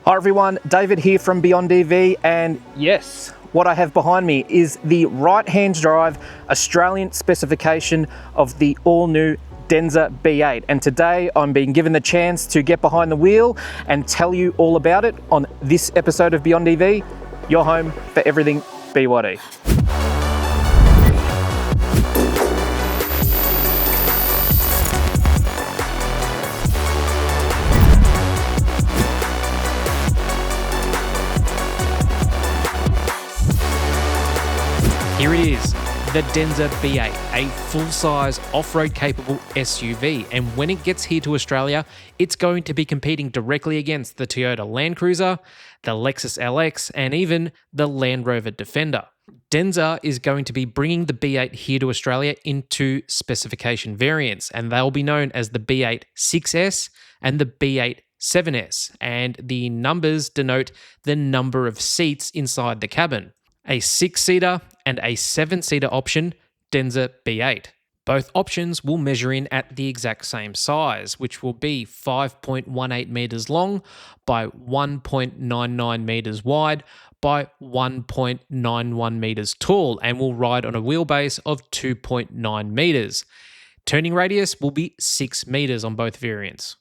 Hi everyone, David here from Beyond EV, and yes, what I have behind me is the right-hand drive Australian specification of the all-new Denza B8, and today I'm being given the chance to get behind the wheel and tell you all about it on this episode of Beyond EV, your home for everything BYD. Here it is, the Denza B8, a full-size off-road capable SUV, and when it gets here to Australia, it's going to be competing directly against the Toyota Land Cruiser, the Lexus LX, and even the Land Rover Defender. Denza is going to be bringing the B8 here to Australia in two specification variants, and they'll be known as the B8 6S and the B8 7S, and the numbers denote the number of seats inside the cabin. A 6-seater and a 7-seater option, Denza B8. Both options will measure in at the exact same size, which will be 5.18 metres long by 1.99 metres wide by 1.91 metres tall, and will ride on a wheelbase of 2.9 metres. Turning radius will be 6 metres on both variants.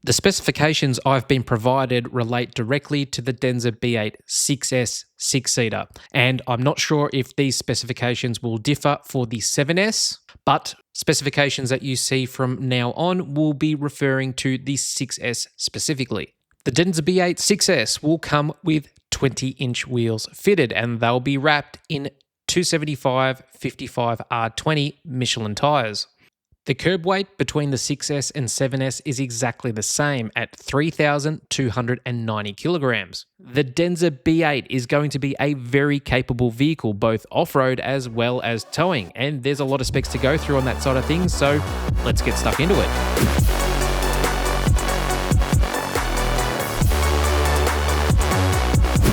The specifications I've been provided relate directly to the Denza B8 6S 6-seater, and I'm not sure if these specifications will differ for the 7S, but specifications that you see from now on will be referring to the 6S specifically. The Denza B8 6S will come with 20-inch wheels fitted, and they'll be wrapped in 275/55 R20 Michelin tyres. The curb weight between the 6S and 7S is exactly the same at 3,290 kilograms. The Denza B8 is going to be a very capable vehicle, both off-road as well as towing, and there's a lot of specs to go through on that side of things, so let's get stuck into it.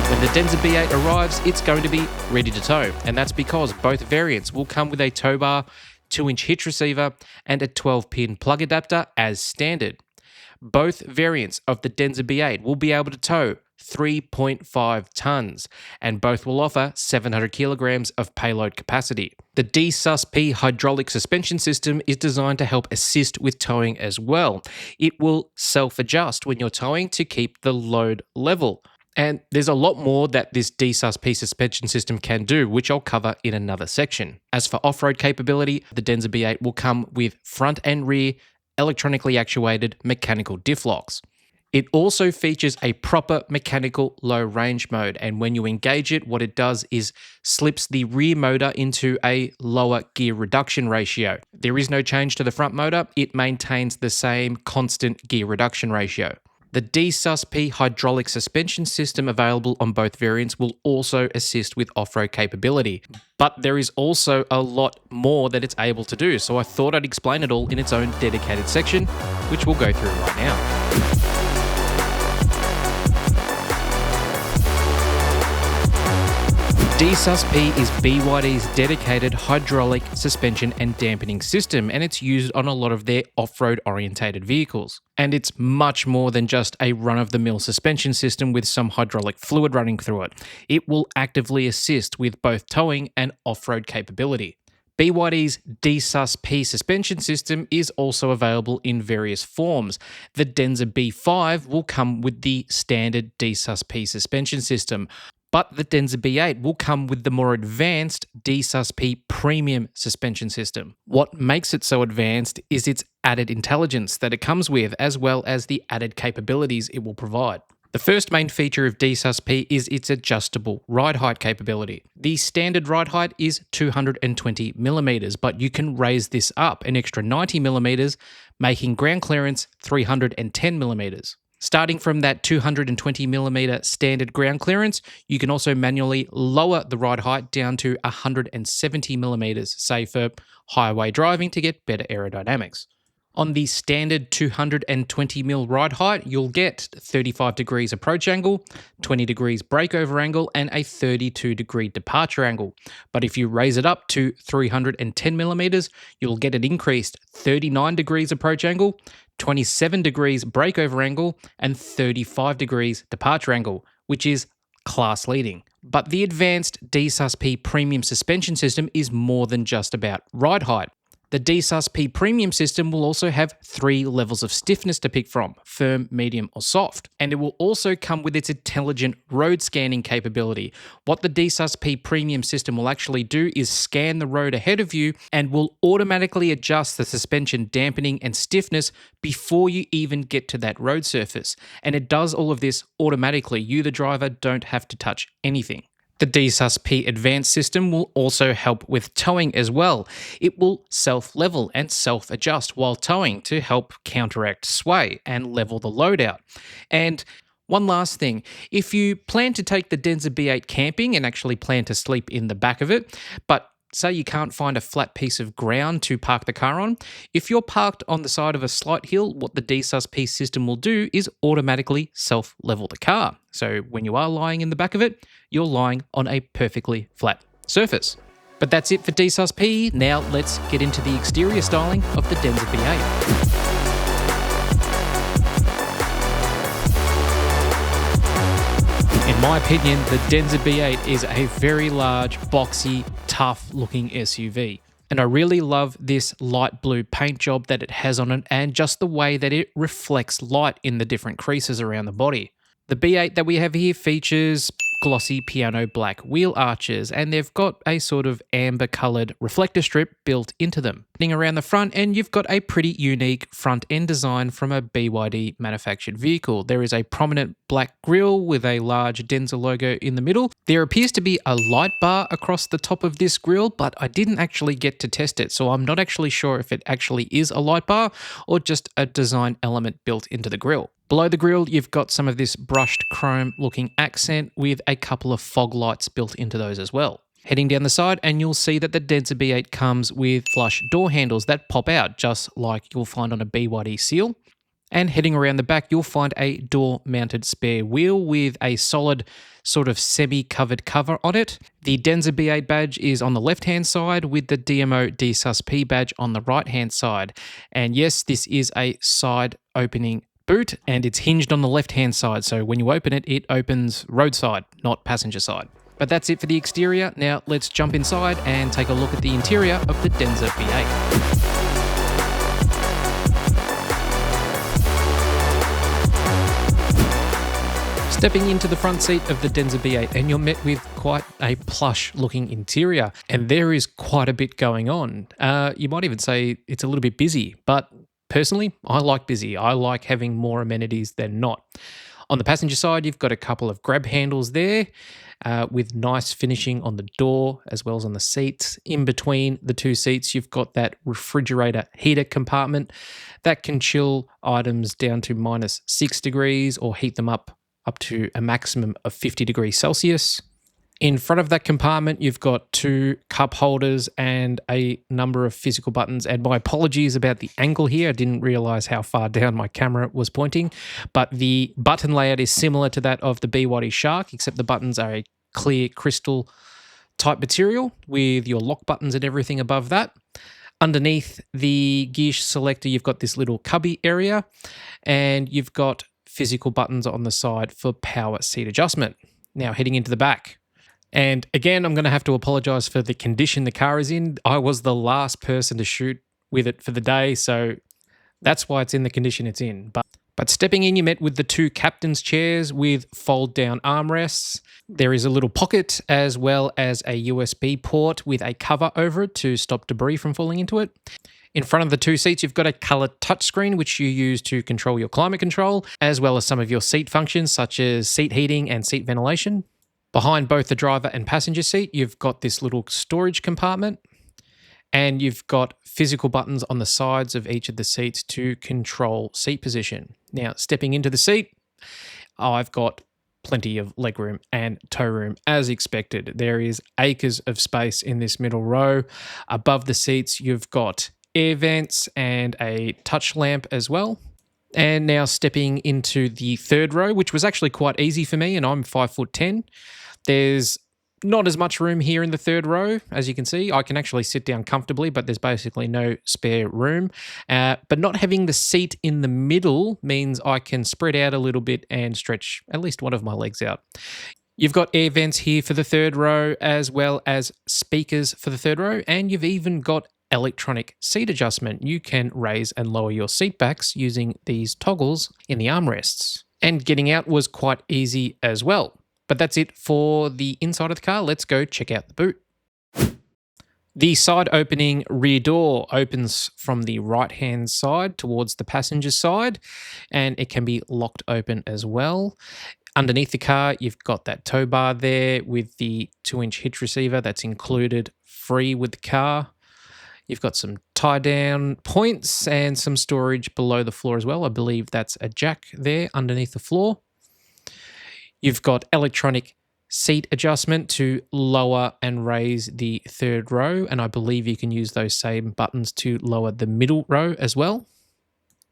When the Denza B8 arrives, it's going to be ready to tow, and that's because both variants will come with a tow bar, 2-inch hitch receiver, and a 12-pin plug adapter as standard. Both variants of the Denza B8 will be able to tow 3.5 tonnes, and both will offer 700 kilograms of payload capacity. The DiSus-P hydraulic suspension system is designed to help assist with towing as well. It will self-adjust when you're towing to keep the load level. And there's a lot more that this DiSus-P suspension system can do, which I'll cover in another section. As for off-road capability, the Denza B8 will come with front and rear electronically actuated mechanical diff locks. It also features a proper mechanical low range mode, and when you engage it, what it does is slips the rear motor into a lower gear reduction ratio. There is no change to the front motor, it maintains the same constant gear reduction ratio. The DiSus-P hydraulic suspension system available on both variants will also assist with off-road capability. But there is also a lot more that it's able to do, so I thought I'd explain it all in its own dedicated section, which we'll go through right now. DiSus-P is BYD's dedicated hydraulic suspension and dampening system, and it's used on a lot of their off-road orientated vehicles. And it's much more than just a run-of-the-mill suspension system with some hydraulic fluid running through it. It will actively assist with both towing and off-road capability. BYD's DiSus-P suspension system is also available in various forms. The Denza B5 will come with the standard DiSus-P suspension system, but the Denza B8 will come with the more advanced DiSus-P premium suspension system. What makes it so advanced is its added intelligence that it comes with, as well as the added capabilities it will provide. The first main feature of DiSus-P is its adjustable ride height capability. The standard ride height is 220 millimeters, but you can raise this up an extra 90 millimeters, making ground clearance 310 millimeters. Starting from that 220mm standard ground clearance, you can also manually lower the ride height down to 170mm, say for highway driving to get better aerodynamics. On the standard 220mm ride height, you'll get 35 degrees approach angle, 20 degrees breakover angle, and a 32-degree departure angle. But if you raise it up to 310mm, you'll get an increased 39 degrees approach angle, 27 degrees breakover angle, and 35 degrees departure angle, which is class leading. But the advanced DiSus-P premium suspension system is more than just about ride height. The DiSus-P premium system will also have 3 levels of stiffness to pick from: firm, medium, or soft. And it will also come with its intelligent road scanning capability. What the DiSus-P premium system will actually do is scan the road ahead of you and will automatically adjust the suspension dampening and stiffness before you even get to that road surface. And it does all of this automatically. You, the driver, don't have to touch anything. The DiSus-P advanced system will also help with towing as well. It will self-level and self-adjust while towing to help counteract sway and level the load out. And one last thing, if you plan to take the Denza B8 camping and actually plan to sleep in the back of it, but say you can't find a flat piece of ground to park the car on, if you're parked on the side of a slight hill, what the DiSus-P system will do is automatically self-level the car. So when you are lying in the back of it, you're lying on a perfectly flat surface. But that's it for DiSus-P. Now let's get into the exterior styling of the Denza B8. In my opinion, the Denza B8 is a very large, boxy, tough-looking SUV. And I really love this light blue paint job that it has on it and just the way that it reflects light in the different creases around the body. The B8 that we have here features glossy piano black wheel arches, and they've got a sort of amber coloured reflector strip built into them. Around the front, and you've got a pretty unique front end design from a BYD manufactured vehicle. There is a prominent black grille with a large Denza logo in the middle. There appears to be a light bar across the top of this grille, but I didn't actually get to test it, so I'm not actually sure if it actually is a light bar or just a design element built into the grille. Below the grille, you've got some of this brushed chrome looking accent with a couple of fog lights built into those as well. Heading down the side, and you'll see that the Denza B8 comes with flush door handles that pop out, just like you'll find on a BYD Seal. And heading around the back, you'll find a door-mounted spare wheel with a solid sort of semi-covered cover on it. The Denza B8 badge is on the left-hand side with the DMO DiSus-P badge on the right-hand side. And yes, this is a side opening boot, and it's hinged on the left-hand side. So when you open it, it opens roadside, not passenger side. But that's it for the exterior. Now let's jump inside and take a look at the interior of the Denza B8. Stepping into the front seat of the Denza B8, and you're met with quite a plush looking interior, and there is quite a bit going on. You might even say it's a little bit busy, but personally, I like busy. I like having more amenities than not. On the passenger side, you've got a couple of grab handles there with nice finishing on the door as well as on the seats. In between the two seats, you've got that refrigerator heater compartment that can chill items down to -6 degrees or heat them up to a maximum of 50 degrees Celsius. In front of that compartment, you've got 2 cup holders and a number of physical buttons. And my apologies about the angle here. I didn't realize how far down my camera was pointing. But the button layout is similar to that of the BYD Shark, except the buttons are a clear crystal type material with your lock buttons and everything above that. Underneath the gear selector, you've got this little cubby area, and you've got physical buttons on the side for power seat adjustment. Now heading into the back. And again, I'm going to have to apologize for the condition the car is in. I was the last person to shoot with it for the day, so that's why it's in the condition it's in. But stepping in, you met with the 2 captain's chairs with fold-down armrests. There is a little pocket as well as a USB port with a cover over it to stop debris from falling into it. In front of the 2 seats, you've got a coloured touchscreen which you use to control your climate control, as well as some of your seat functions such as seat heating and seat ventilation. Behind both the driver and passenger seat, you've got this little storage compartment, and you've got physical buttons on the sides of each of the seats to control seat position. Now, stepping into the seat, I've got plenty of legroom and toe room as expected. There is acres of space in this middle row. Above the seats, you've got air vents and a touch lamp as well. And now stepping into the third row, which was actually quite easy for me, and I'm 5'10". There's Not as much room here in the third row, as you can see. I can actually sit down comfortably, but there's basically no spare room. But not having the seat in the middle means I can spread out a little bit and stretch at least one of my legs out. You've got air vents here for the third row, as well as speakers for the third row, and you've even got electronic seat adjustment. You can raise and lower your seat backs using these toggles in the armrests. And getting out was quite easy as well. But that's it for the inside of the car. Let's go check out the boot. The side opening rear door opens from the right-hand side towards the passenger side, and it can be locked open as well. Underneath the car, you've got that tow bar there with the 2-inch hitch receiver that's included free with the car. You've got some tie-down points and some storage below the floor as well. I believe that's a jack there underneath the floor. You've got electronic seat adjustment to lower and raise the third row, and I believe you can use those same buttons to lower the middle row as well.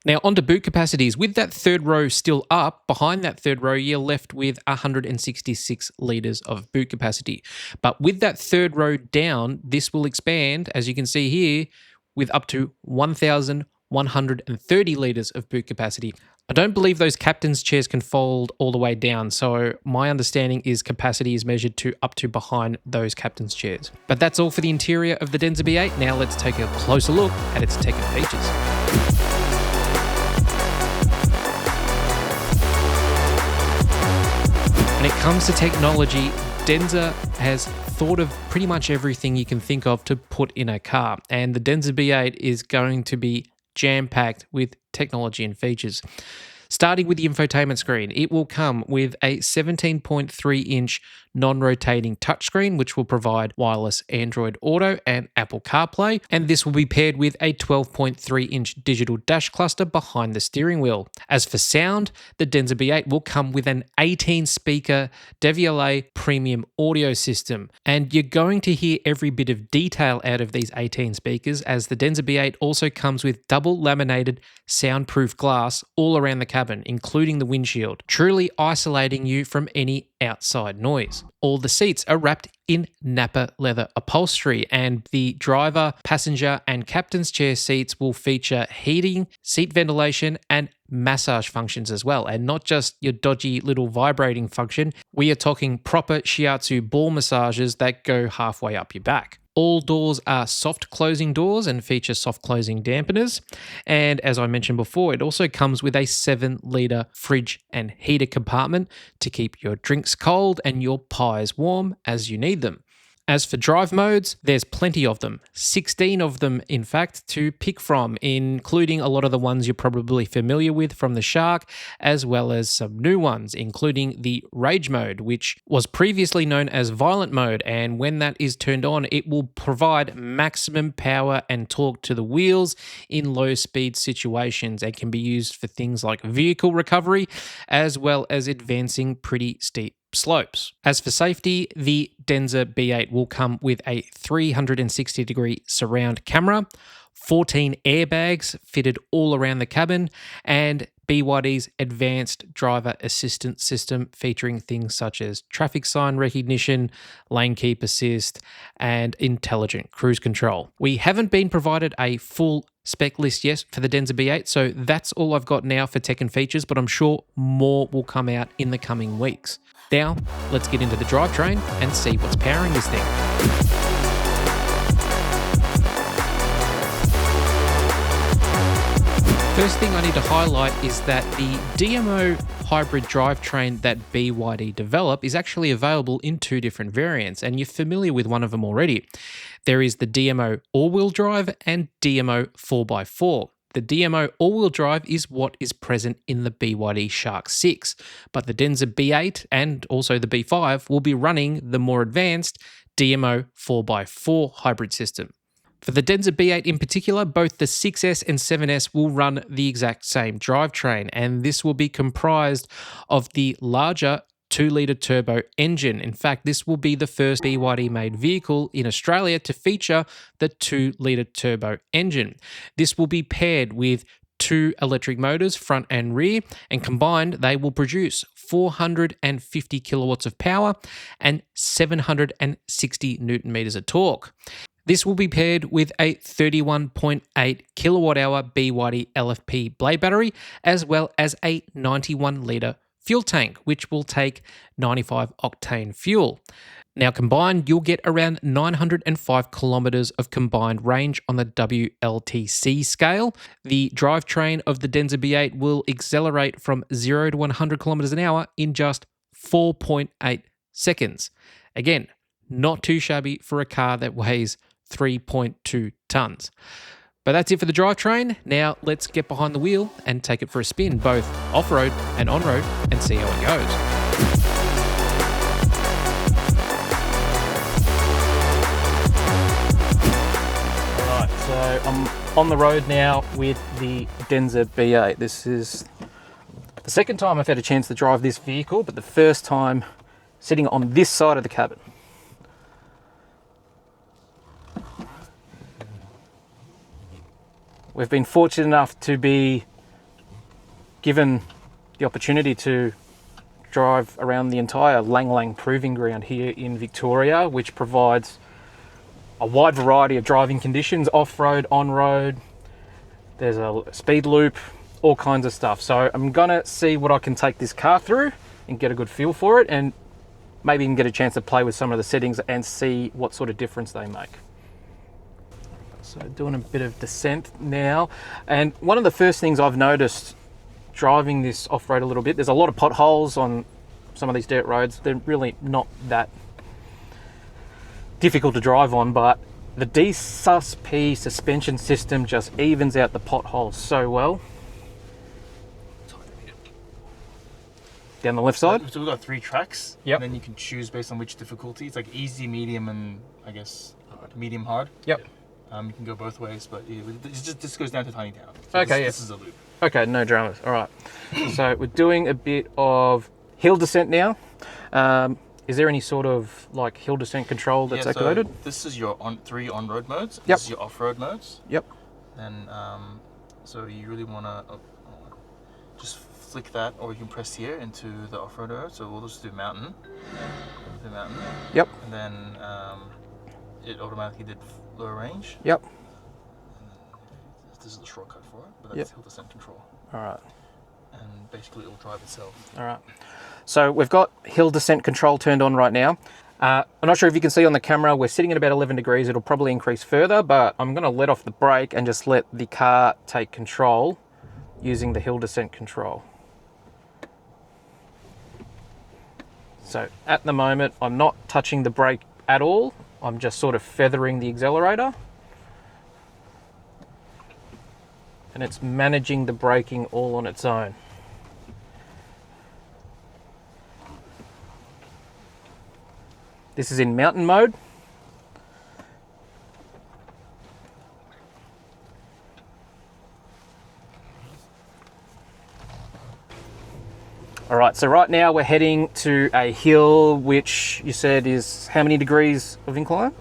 Now, onto boot capacities. With that third row still up, behind that third row, you're left with 166 litres of boot capacity. But with that third row down, this will expand, as you can see here, with up to 1,130 litres of boot capacity. I don't believe those captain's chairs can fold all the way down, so my understanding is capacity is measured to up to behind those captain's chairs. But that's all for the interior of the Denza B8. Now let's take a closer look at its tech and features. When it comes to technology, Denza has thought of pretty much everything you can think of to put in a car, and the Denza B8 is going to be jam-packed with technology and features. Starting with the infotainment screen, it will come with a 17.3-inch non-rotating touchscreen, which will provide wireless Android Auto and Apple CarPlay, and this will be paired with a 12.3-inch digital dash cluster behind the steering wheel. As for sound, the Denza B8 will come with an 18-speaker DVLA premium audio system, and you're going to hear every bit of detail out of these 18 speakers, as the Denza B8 also comes with double laminated soundproof glass all around the cabin, including the windshield, truly isolating you from any outside noise. All the seats are wrapped in Napa leather upholstery, and the driver, passenger, and captain's chair seats will feature heating, seat ventilation, and massage functions as well, and not just your dodgy little vibrating function. We are talking proper shiatsu ball massages that go halfway up your back. All doors are soft closing doors and feature soft closing dampeners. And as I mentioned before, it also comes with a 7-litre fridge and heater compartment to keep your drinks cold and your pies warm as you need them. As for drive modes, there's plenty of them. 16 of them, in fact, to pick from, including a lot of the ones you're probably familiar with from the Shark, as well as some new ones, including the Rage mode, which was previously known as Violent mode, and when that is turned on, it will provide maximum power and torque to the wheels in low-speed situations and can be used for things like vehicle recovery, as well as advancing pretty steep slopes. As for safety, the Denza B8 will come with a 360-degree surround camera, 14 airbags fitted all around the cabin, and BYD's advanced driver assistance system featuring things such as traffic sign recognition, lane keep assist, and intelligent cruise control. We haven't been provided a full spec list yet for the Denza B8, so that's all I've got now for tech and features, but I'm sure more will come out in the coming weeks. Now, let's get into the drivetrain and see what's powering this thing. First thing I need to highlight is that the DMO hybrid drivetrain that BYD developed is actually available in 2 different variants, and you're familiar with one of them already. There is the DMO all-wheel drive and DMO 4x4. The DMO all-wheel drive is what is present in the BYD Shark 6, but the Denza B8 and also the B5 will be running the more advanced DMO 4x4 hybrid system. For the Denza B8 in particular, both the 6S and 7S will run the exact same drivetrain, and this will be comprised of the larger 2-litre turbo engine. In fact, this will be the first BYD-made vehicle in Australia to feature the 2-litre turbo engine. This will be paired with 2 electric motors, front and rear, and combined they will produce 450 kilowatts of power and 760 newton meters of torque. This will be paired with a 31.8 kilowatt hour BYD LFP blade battery, as well as a 91 litre fuel tank, which will take 95 octane fuel. Now combined, you'll get around 905 kilometers of combined range on the WLTC scale. The drivetrain of the Denza B8 will accelerate from 0 to 100 kilometers an hour in just 4.8 seconds. Again, not too shabby for a car that weighs 3.2 tons. But that's it for the drivetrain. Now let's get behind the wheel and take it for a spin, both off-road and on-road, and see how it goes. So I'm on the road now with the Denza B8. This is the second time I've had a chance to drive this vehicle, but the first time sitting on this side of the cabin. We've been fortunate enough to be given the opportunity to drive around the entire Lang Lang Proving Ground here in Victoria, which provides a wide variety of driving conditions, off-road, on-road. There's a speed loop, all kinds of stuff. So I'm gonna see what I can take this car through and get a good feel for it, and maybe even get a chance to play with some of the settings and see what sort of difference they make. So doing a bit of descent now. And one of the first things I've noticed driving this off-road a little bit, there's a lot of potholes on some of these dirt roads. They're really not that difficult to drive on, but the DiSus-P suspension system just evens out the potholes so well. Down the left side? So we've got 3 tracks. Yep. And then you can choose based on which difficulty. It's like easy, medium, and I guess medium hard. Yep. You can go both ways, but yeah, this goes down to Tiny Town. So okay, this is a loop. Okay, no dramas. All right. So we're doing a bit of hill descent now. Is there any sort of like hill descent control that's activated? So this is your 3 on-road modes. Yep. This is your off-road modes. Yep. And so you really want to just flick that, or you can press here into the off-road mode. So we'll just do mountain. Do mountain. Yep. And then it automatically did lower range. Yep. This is the shortcut for it, but that's hill descent control. All right. And basically it'll drive itself. All right. So we've got hill descent control turned on right now. I'm not sure if you can see on the camera, we're sitting at about 11 degrees. It'll probably increase further, but I'm going to let off the brake and just let the car take control using the hill descent control. So at the moment, I'm not touching the brake at all. I'm just sort of feathering the accelerator. And it's managing the braking all on its own. This is in mountain mode. All right, so right now we're heading to a hill which you said is how many degrees of incline?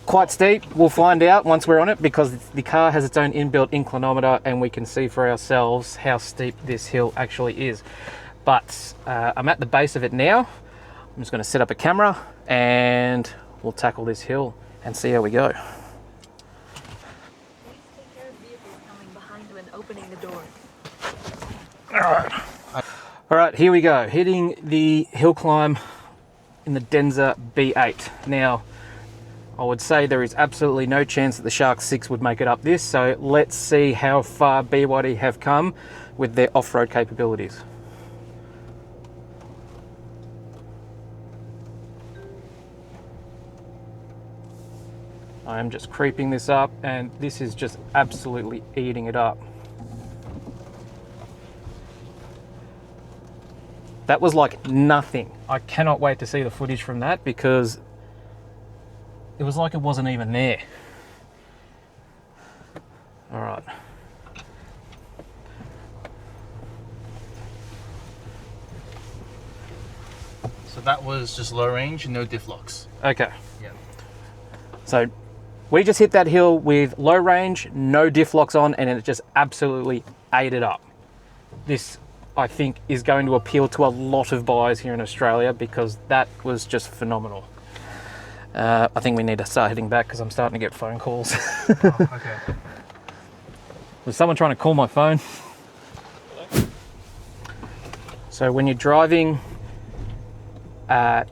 Quite steep. We'll find out once we're on it, because the car has its own inbuilt inclinometer and we can see for ourselves how steep this hill actually is. But I'm at the base of it now. I'm just going to set up a camera and we'll tackle this hill and see how we go. All right, here we go. Hitting the hill climb in the Denza B8. Now, I would say there is absolutely no chance that the Shark 6 would make it up this, so let's see how far BYD have come with their off-road capabilities. I am just creeping this up, and this is just absolutely eating it up. That was like nothing. I cannot wait to see the footage from that, because it was like it wasn't even there. All right. So that was just low range and no diff locks. Okay. Yeah. So We just hit that hill with low range, no diff locks on, and it just absolutely ate it up. This, I think, is going to appeal to a lot of buyers here in Australia because that was just phenomenal. I think we need to start heading back because I'm starting to get phone calls. Oh, okay. Was someone trying to call my phone? So when you're driving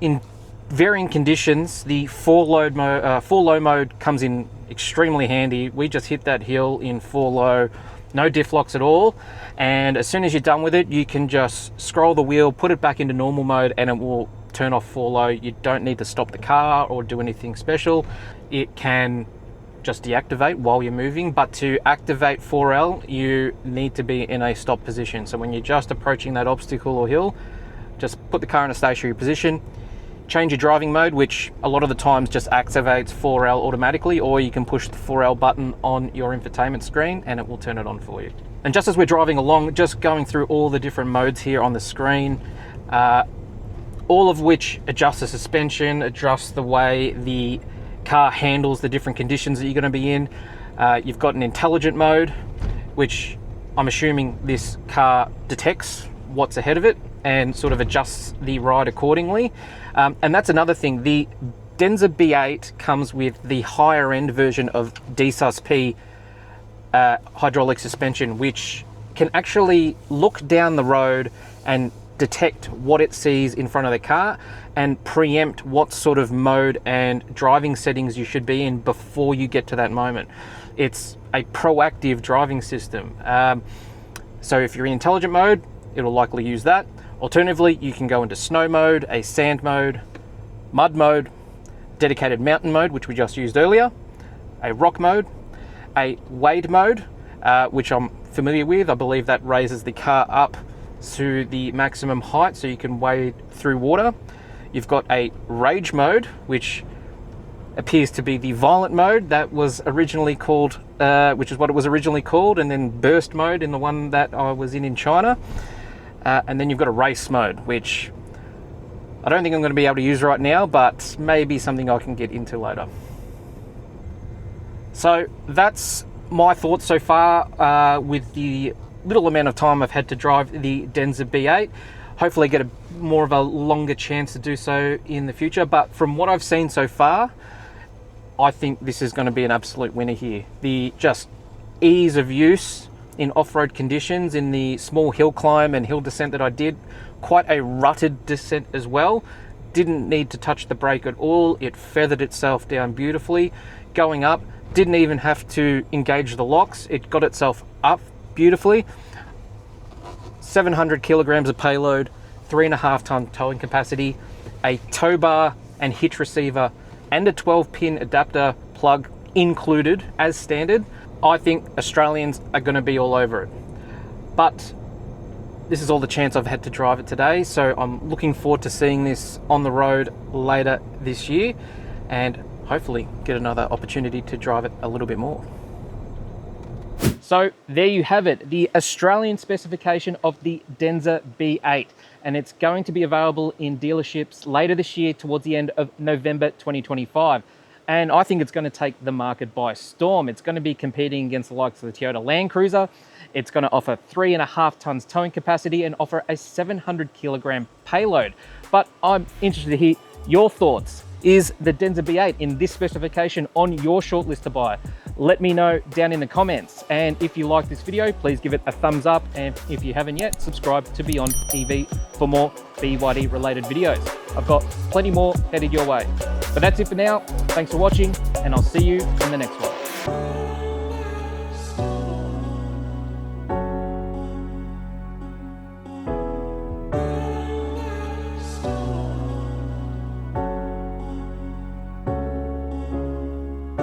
in varying conditions, the four low mode comes in extremely handy. We just hit that hill in 4 low, no diff locks at all. And as soon as you're done with it, you can just scroll the wheel, put it back into normal mode, and it will turn off 4 low. You don't need to stop the car or do anything special. It can just deactivate while you're moving, but to activate 4L, you need to be in a stop position. So when you're just approaching that obstacle or hill, just put the car in a stationary position, change your driving mode, which a lot of the times just activates 4L automatically, or you can push the 4L button on your infotainment screen and it will turn it on for you. And just as we're driving along, just going through all the different modes here on the screen, all of which adjust the suspension, adjust the way the car handles the different conditions that you're going to be in. You've got an intelligent mode, which I'm assuming this car detects what's ahead of it and sort of adjusts the ride accordingly. And that's another thing. The Denza B8 comes with the higher end version of DiSus-P hydraulic suspension, which can actually look down the road and detect what it sees in front of the car and preempt what sort of mode and driving settings you should be in before you get to that moment. It's a proactive driving system. So if you're in intelligent mode, it'll likely use that. Alternatively, you can go into snow mode, a sand mode, mud mode, dedicated mountain mode, which we just used earlier, a rock mode, a wade mode, which I'm familiar with. I believe that raises the car up to the maximum height so you can wade through water. You've got a rage mode, which appears to be the violent mode that was originally called, which is what it was originally called, and then burst mode in the one that I was in China. And then you've got a race mode, which I don't think I'm going to be able to use right now, but maybe something I can get into later. So that's my thoughts so far with the little amount of time I've had to drive the Denza B8. Hopefully get more of a longer chance to do so in the future. But from what I've seen so far, I think this is going to be an absolute winner here. The just ease of use in off-road conditions, in the small hill climb and hill descent that I did, quite a rutted descent as well. Didn't need to touch the brake at all. It feathered itself down beautifully. Going up, didn't even have to engage the locks. It got itself up beautifully. 700 kilograms of payload, 3.5 ton towing capacity, a tow bar and hitch receiver, and a 12-pin adapter plug included as standard. I think Australians are going to be all over it. But this is all the chance I've had to drive it today, so I'm looking forward to seeing this on the road later this year and hopefully get another opportunity to drive it a little bit more. So there you have it, the Australian specification of the Denza B8, and it's going to be available in dealerships later this year towards the end of November 2025. And I think it's going to take the market by storm. It's going to be competing against the likes of the Toyota Land Cruiser. It's going to offer 3.5 tons towing capacity and offer a 700 kilogram payload. But I'm interested to hear your thoughts. Is the Denza B8 in this specification on your shortlist to buy? Let me know down in the comments. And if you like this video, please give it a thumbs up. And if you haven't yet, subscribe to Beyond EV for more BYD related videos. I've got plenty more headed your way. But that's it for now. Thanks for watching, and I'll see you in the next one.